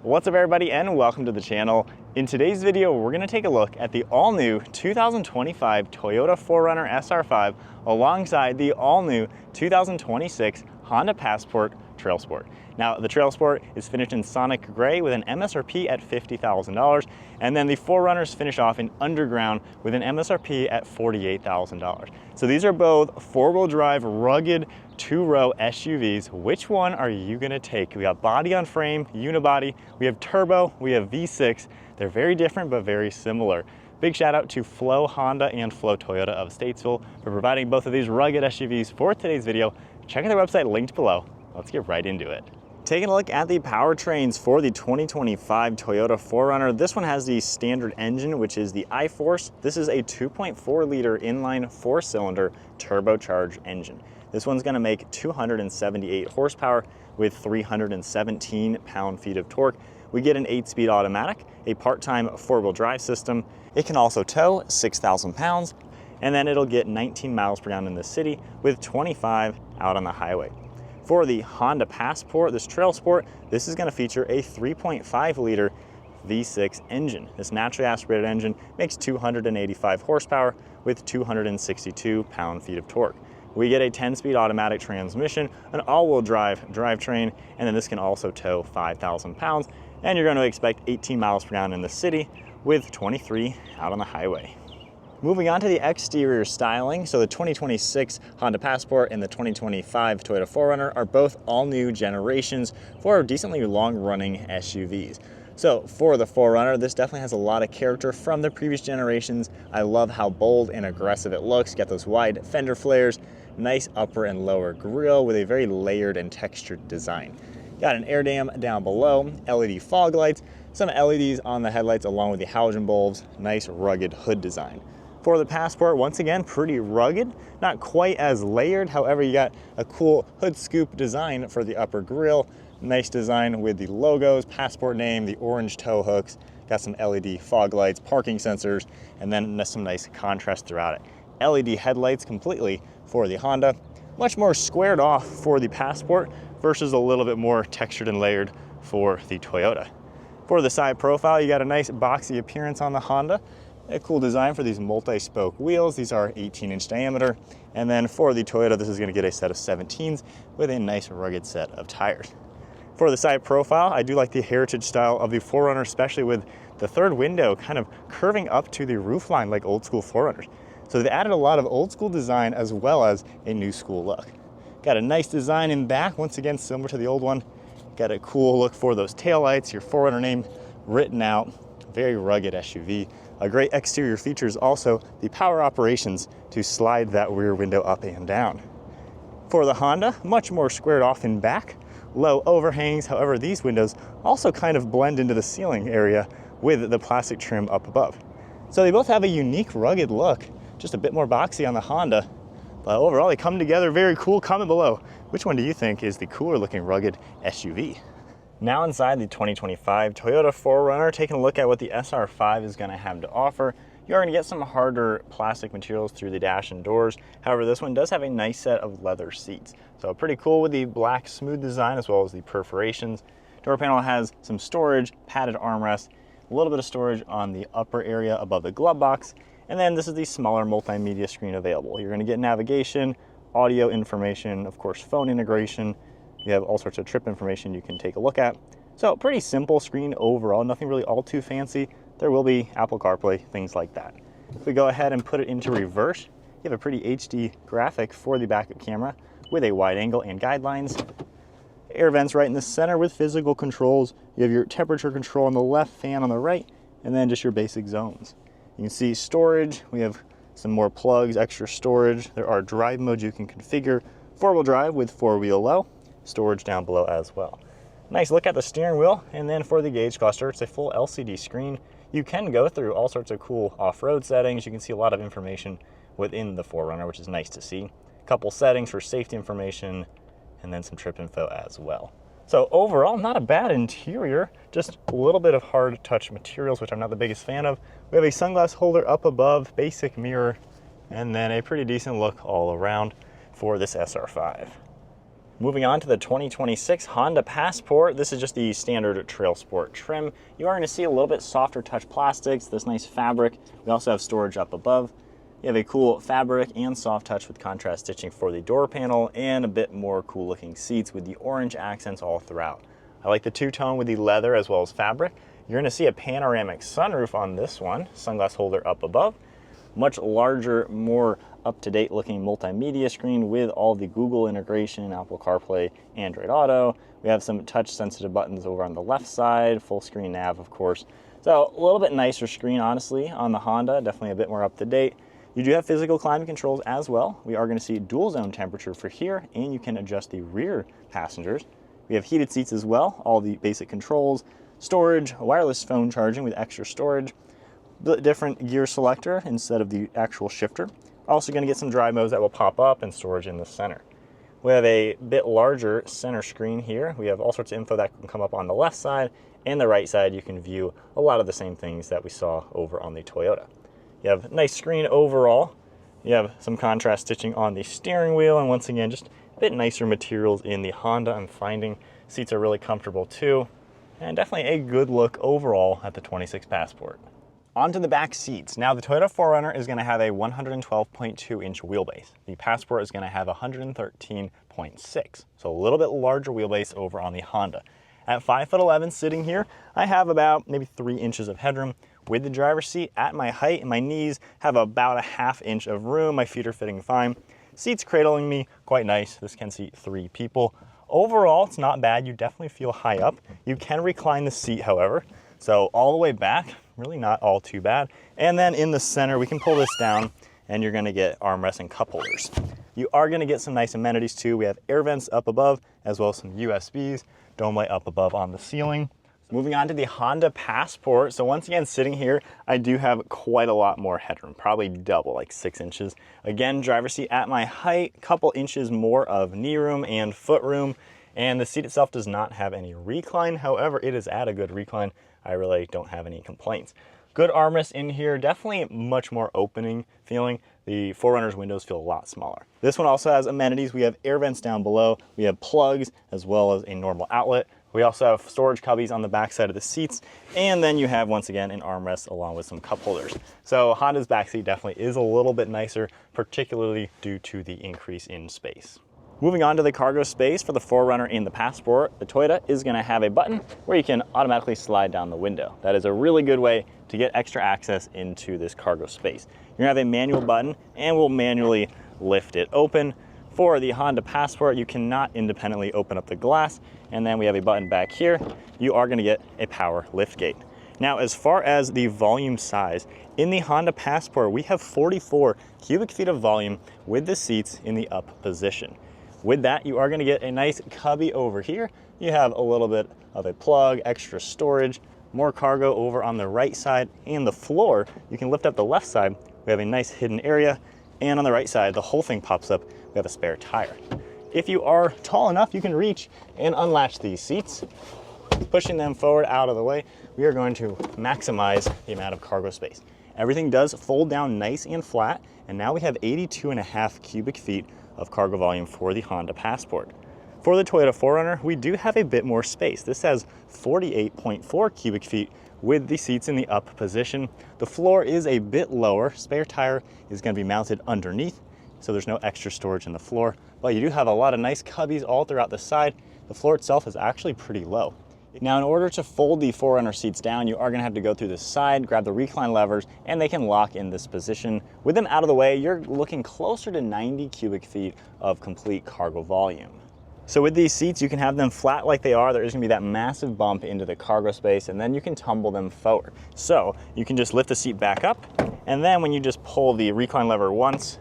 What's up everybody and welcome to the channel. In today's video, we're gonna take a look at the all-new 2025 Toyota 4Runner SR5 alongside the all-new 2026 Honda Passport Trailsport. Now, the Trailsport is finished in Sonic Gray with an MSRP at $50,000, and then the 4Runners finish off in Underground with an MSRP at $48,000. So these are both four-wheel drive, rugged, two-row SUVs. Which one are you gonna take? We got body on frame, unibody, we have turbo, we have V6. They're very different, but very similar. Big shout out to Flow Honda and Flow Toyota of Statesville for providing both of these rugged SUVs for today's video. Check out their website linked below. Let's get right into it. Taking a look at the powertrains for the 2025 Toyota 4Runner. This one has the standard engine, which is the iForce. This is a 2.4 liter inline four-cylinder turbocharged engine. This one's gonna make 278 horsepower with 317 pound-feet of torque. We get an 8-speed automatic, a part-time four-wheel drive system. It can also tow 6,000 pounds, and then it'll get 19 miles per gallon in the city with 25 out on the highway. For the Honda Passport, this Trailsport, this is gonna feature a 3.5 liter V6 engine. This naturally aspirated engine makes 285 horsepower with 262 pound-feet of torque. We get a 10-speed automatic transmission, an all-wheel drive drivetrain, and then this can also tow 5,000 pounds, and you're gonna expect 18 miles per gallon in the city with 23 out on the highway. Moving on to the exterior styling, so the 2026 Honda Passport and the 2025 Toyota 4Runner are both all new generations for decently long-running SUVs. So for the 4Runner, this definitely has a lot of character from the previous generations. I love how bold and aggressive it looks. Got those wide fender flares, nice upper and lower grille with a very layered and textured design. Got an air dam down below, LED fog lights, some LEDs on the headlights along with the halogen bulbs, nice rugged hood design. For the Passport, once again, pretty rugged, not quite as layered. However, you got a cool hood scoop design for the upper grille. Nice design with the logos, Passport name, the orange tow hooks, got some LED fog lights, parking sensors, and then some nice contrast throughout it. LED headlights completely for the Honda. Much more squared off for the Passport versus a little bit more textured and layered for the Toyota. For the side profile, you got a nice boxy appearance on the Honda. A cool design for these multi-spoke wheels. These are 18-inch diameter. And then for the Toyota, this is gonna get a set of 17s with a nice rugged set of tires. For the side profile, I do like the heritage style of the 4Runner, especially with the third window kind of curving up to the roofline like old school 4Runners. So they've added a lot of old school design as well as a new school look. Got a nice design in back, once again, similar to the old one. Got a cool look for those taillights, your 4Runner name written out, very rugged SUV. A great exterior features also the power operations to slide that rear window up and down. For the Honda, much more squared off in back, low overhangs. However, these windows also kind of blend into the ceiling area with the plastic trim up above. So they both have a unique rugged look, just a bit more boxy on the Honda, but overall they come together very cool. Comment below, which one do you think is the cooler looking rugged SUV? Now inside the 2025 Toyota 4Runner, taking a look at what the SR5 is gonna have to offer. You're gonna get some harder plastic materials through the dash and doors. However, this one does have a nice set of leather seats. So pretty cool with the black smooth design as well as the perforations. Door panel has some storage, padded armrest, a little bit of storage on the upper area above the glove box. And then this is the smaller multimedia screen available. You're gonna get navigation, audio information, of course, phone integration. You have all sorts of trip information you can take a look at. So pretty simple screen overall, nothing really all too fancy. There will be Apple CarPlay, things like that. If we go ahead and put it into reverse, you have a pretty HD graphic for the backup camera with a wide angle and guidelines. Air vents right in the center with physical controls. You have your temperature control on the left, fan on the right, and then just your basic zones. You can see storage. We have some more plugs, extra storage. There are drive modes you can configure. Four-wheel drive with four-wheel low. Storage down below as well. Nice look at the steering wheel, and then for the gauge cluster, it's a full LCD screen. You can go through all sorts of cool off-road settings. You can see a lot of information within the 4Runner, which is nice to see. A couple settings for safety information, and then some trip info as well. So overall, not a bad interior, just a little bit of hard touch materials, which I'm not the biggest fan of. We have a sunglass holder up above, basic mirror, and then a pretty decent look all around for this SR5. Moving on to the 2026 Honda Passport. This is just the standard Trailsport trim. You are going to see a little bit softer touch plastics, this nice fabric. We also have storage up above. You have a cool fabric and soft touch with contrast stitching for the door panel and a bit more cool looking seats with the orange accents all throughout. I like the two-tone with the leather as well as fabric. You're going to see a panoramic sunroof on this one, sunglass holder up above. Much larger, more up-to-date looking multimedia screen with all the Google integration, Apple CarPlay, Android Auto. We have some touch sensitive buttons over on the left side, full screen nav of course. So a little bit nicer screen honestly on the Honda, definitely a bit more up-to-date. You do have physical climate controls as well. We are going to see dual zone temperature for here, and you can adjust the rear passengers. We have heated seats as well, all the basic controls, storage, wireless phone charging with extra storage, different gear selector instead of the actual shifter. Also going to get some drive modes that will pop up and storage in the center. We have a bit larger center screen here. We have all sorts of info that can come up on the left side, and the right side you can view a lot of the same things that we saw over on the Toyota. You have a nice screen overall. You have some contrast stitching on the steering wheel, and once again, just a bit nicer materials in the Honda. I'm finding seats are really comfortable too, and definitely a good look overall at the 26 Passport. Onto the back seats. Now the Toyota 4Runner is going to have a 112.2 inch wheelbase. The Passport is going to have 113.6, so a little bit larger wheelbase over on the Honda. At 5'11" sitting here, I have about maybe 3 inches of headroom. With the driver's seat at my height, my knees have about a ½ inch of room. My feet are fitting fine. Seat's cradling me quite nice. This can seat 3 people. Overall, it's not bad. You definitely feel high up. You can recline the seat, however. So all the way back, really not all too bad. And then in the center, we can pull this down and you're gonna get armrests and cup holders. You are gonna get some nice amenities too. We have air vents up above, as well as some USBs, dome light up above on the ceiling. Moving on to the Honda Passport. So once again, sitting here, I do have quite a lot more headroom, probably double, like 6 inches. Again, driver's seat at my height, couple inches more of knee room and foot room. And the seat itself does not have any recline. However, it is at a good recline. I really don't have any complaints. Good armrest in here, definitely much more opening feeling. The 4Runner's windows feel a lot smaller. This one also has amenities. We have air vents down below. We have plugs as well as a normal outlet. We also have storage cubbies on the back side of the seats. And then you have, once again, an armrest along with some cup holders. So Honda's backseat definitely is a little bit nicer, particularly due to the increase in space. Moving on to the cargo space for the 4Runner and the Passport, the Toyota is going to have a button where you can automatically slide down the window. That is a really good way to get extra access into this cargo space. You're going to have a manual button and we'll manually lift it open. For the Honda Passport, you cannot independently open up the glass, and then we have a button back here. You are going to get a power liftgate. Now, as far as the volume size, in the Honda Passport, we have 44 cubic feet of volume with the seats in the up position. With that, you are going to get a nice cubby over here. You have a little bit of a plug, extra storage, more cargo over on the right side, and the floor, you can lift up the left side. We have a nice hidden area, and on the right side, the whole thing pops up. We have a spare tire. If you are tall enough, you can reach and unlatch these seats. Pushing them forward out of the way, we are going to maximize the amount of cargo space. Everything does fold down nice and flat, and now we have 82.5 cubic feet of cargo volume for the Honda Passport. For the Toyota 4Runner, we do have a bit more space. This has 48.4 cubic feet with the seats in the up position. The floor is a bit lower. Spare tire is going to be mounted underneath, so there's no extra storage in the floor, but you do have a lot of nice cubbies all throughout the side. The floor itself is actually pretty low. Now, in order to fold the 4Runner seats down, you are going to have to go through the side, grab the recline levers, and they can lock in this position. With them out of the way, you're looking closer to 90 cubic feet of complete cargo volume. So with these seats, you can have them flat like they are. There is going to be that massive bump into the cargo space, and then you can tumble them forward. So you can just lift the seat back up, and then when you just pull the recline lever once,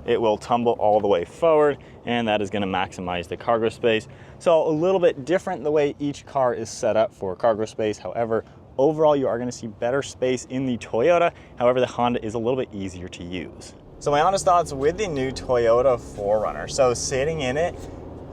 it will tumble all the way forward, and that is going to maximize the cargo space. So a little bit different the way each car is set up for cargo space. However, overall, you are going to see better space in the Toyota. However, the Honda is a little bit easier to use. So my honest thoughts with the new Toyota 4Runner. So sitting in it,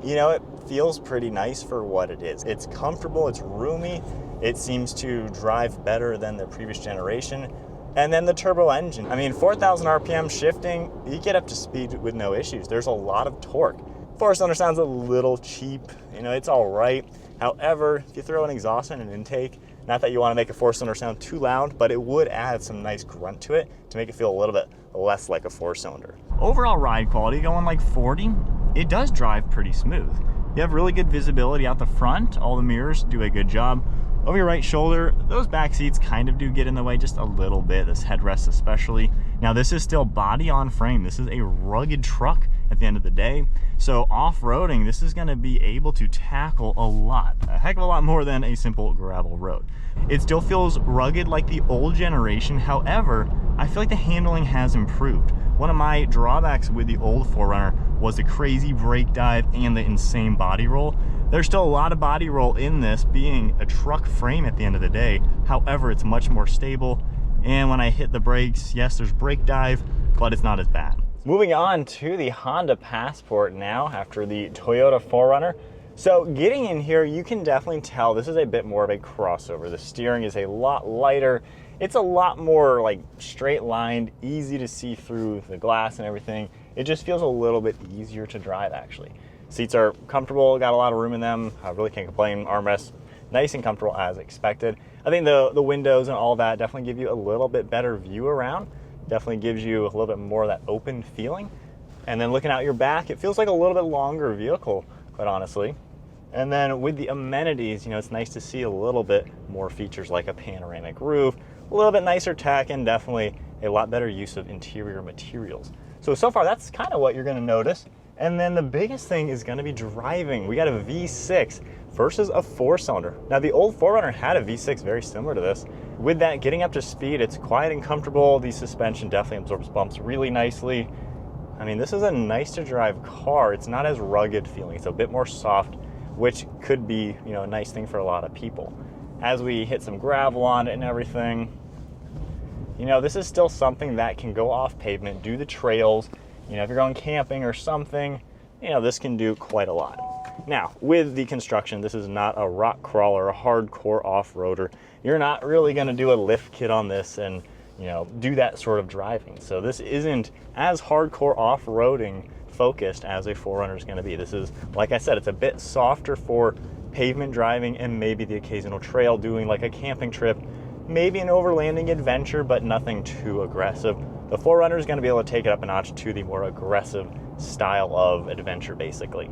you know, it feels pretty nice for what it is. It's comfortable, it's roomy, it seems to drive better than the previous generation. And then the turbo engine. I mean, 4,000 RPM shifting, you get up to speed with no issues. There's a lot of torque. Four-cylinder sounds a little cheap, you know, it's all right. However, if you throw an exhaust and an intake, not that you want to make a four-cylinder sound too loud, but it would add some nice grunt to it to make it feel a little bit less like a four-cylinder. Overall ride quality, going like 40, it does drive pretty smooth. You have really good visibility out the front. All the mirrors do a good job. Over your right shoulder, those back seats kind of do get in the way just a little bit, this headrest especially. Now this is still body on frame. This is a rugged truck at the end of the day. So off-roading, this is gonna be able to tackle a heck of a lot more than a simple gravel road. It still feels rugged like the old generation. However, I feel like the handling has improved. One of my drawbacks with the old 4Runner was the crazy brake dive and the insane body roll. There's still a lot of body roll in this, being a truck frame at the end of the day. However, it's much more stable. And when I hit the brakes, yes, there's brake dive, but it's not as bad. Moving on to the Honda Passport now after the Toyota 4Runner. So getting in here, you can definitely tell this is a bit more of a crossover. The steering is a lot lighter. It's a lot more like straight lined, easy to see through the glass and everything. It just feels a little bit easier to drive actually. Seats are comfortable, got a lot of room in them. I really can't complain. Armrests, nice and comfortable as expected. I think the windows and all that definitely give you a little bit better view around. Definitely gives you a little bit more of that open feeling. And then looking out your back, it feels like a little bit longer vehicle, quite honestly. And then with the amenities, you know, it's nice to see a little bit more features like a panoramic roof, a little bit nicer tech, and definitely a lot better use of interior materials. So far that's kind of what you're gonna notice. And then the biggest thing is gonna be driving. We got a V6 versus a four-cylinder. Now the old 4Runner had a V6 very similar to this. With that, getting up to speed, it's quiet and comfortable. The suspension definitely absorbs bumps really nicely. I mean, this is a nice to drive car. It's not as rugged feeling. It's a bit more soft, which could be, you know, a nice thing for a lot of people. As we hit some gravel on it and everything, you know, this is still something that can go off pavement, do the trails. You know, if you're going camping or something, you know, this can do quite a lot. Now, with the construction, this is not a rock crawler, a hardcore off-roader. You're not really gonna do a lift kit on this and, you know, do that sort of driving. So this isn't as hardcore off-roading focused as a 4Runner is gonna be. This is, like I said, it's a bit softer for pavement driving and maybe the occasional trail, doing like a camping trip, maybe an overlanding adventure, but nothing too aggressive. The 4Runner is gonna be able to take it up a notch to the more aggressive style of adventure, basically.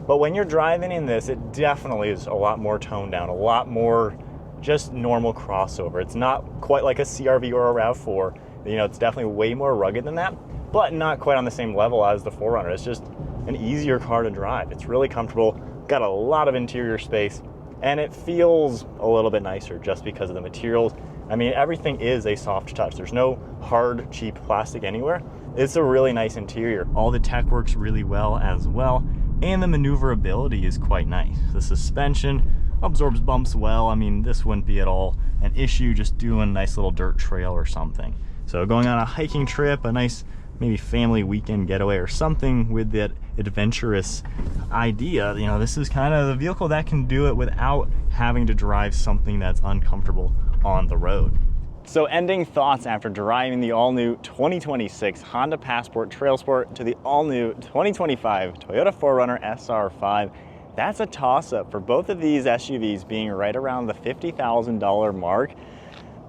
But when you're driving in this, it definitely is a lot more toned down, a lot more just normal crossover. It's not quite like a CRV or a RAV4. You know, it's definitely way more rugged than that, but not quite on the same level as the 4Runner. It's just an easier car to drive. It's really comfortable, got a lot of interior space, and it feels a little bit nicer just because of the materials. I mean, everything is a soft touch. There's no hard, cheap plastic anywhere. It's a really nice interior. All the tech works really well as well, and the maneuverability is quite nice. The suspension absorbs bumps well. I mean, this wouldn't be at all an issue just doing a nice little dirt trail or something. So going on a hiking trip, a nice maybe family weekend getaway or something with that adventurous idea, you know, this is kind of the vehicle that can do it without having to drive something that's uncomfortable on the road. So ending thoughts after driving the all-new 2026 Honda Passport Trailsport to the all-new 2025 Toyota 4Runner SR5. That's a toss-up for both of these SUVs being right around the $50,000 mark.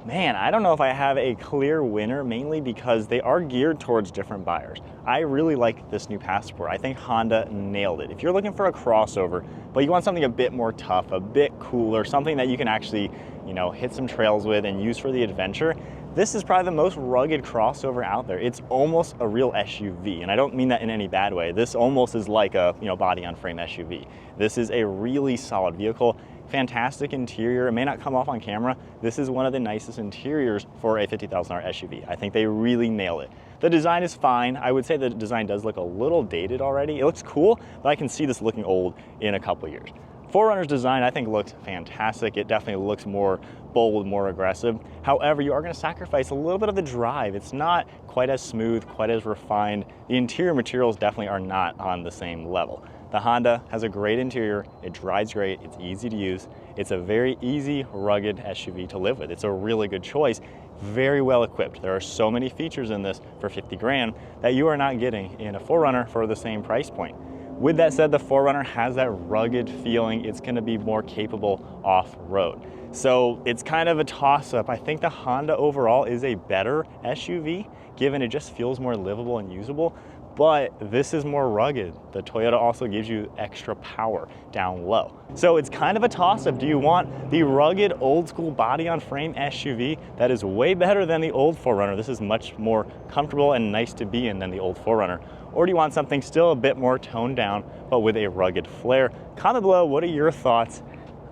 Man, I don't know if I have a clear winner, mainly because they are geared towards different buyers. I really like this new Passport. I think Honda nailed it. If you're looking for a crossover, but you want something a bit more tough, a bit cooler, something that you can actually, you know, hit some trails with and use for the adventure, this is probably the most rugged crossover out there. It's almost a real SUV, and I don't mean that in any bad way. This almost is like a, you know, body-on-frame SUV. This is a really solid vehicle. Fantastic interior. It may not come off on camera. This is one of the nicest interiors for a $50,000 SUV. I think they really nail it. The design is fine. I would say the design does look a little dated already. It looks cool, but I can see this looking old in a couple years. 4Runner's design, I think, looks fantastic. It definitely looks more bold, more aggressive. However, you are going to sacrifice a little bit of the drive. It's not quite as smooth, quite as refined. The interior materials definitely are not on the same level. The Honda has a great interior, it drives great, it's easy to use, it's a very easy, rugged SUV to live with. It's a really good choice, very well equipped. There are so many features in this for 50 grand that you are not getting in a 4Runner for the same price point. With that said, the 4Runner has that rugged feeling. It's gonna be more capable off-road. So it's kind of a toss-up. I think the Honda overall is a better SUV, given it just feels more livable and usable, but this is more rugged. The Toyota also gives you extra power down low. So it's kind of a toss-up. Do you want the rugged old school body on frame SUV that is way better than the old 4Runner? This is much more comfortable and nice to be in than the old 4Runner. Or do you want something still a bit more toned down, but with a rugged flair? Comment below, what are your thoughts?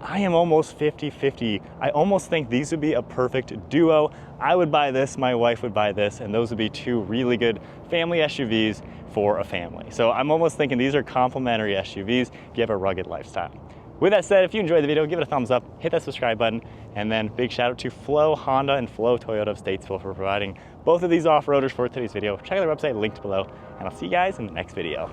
I am almost 50-50. I almost think these would be a perfect duo. I would buy this, my wife would buy this, and those would be two really good family SUVs for a family. So I'm almost thinking these are complementary SUVs if you have a rugged lifestyle. With that said, if you enjoyed the video, give it a thumbs up, hit that subscribe button, and then big shout out to Flow Honda and Flow Toyota of Statesville for providing both of these off-roaders for today's video. Check out their website linked below, and I'll see you guys in the next video.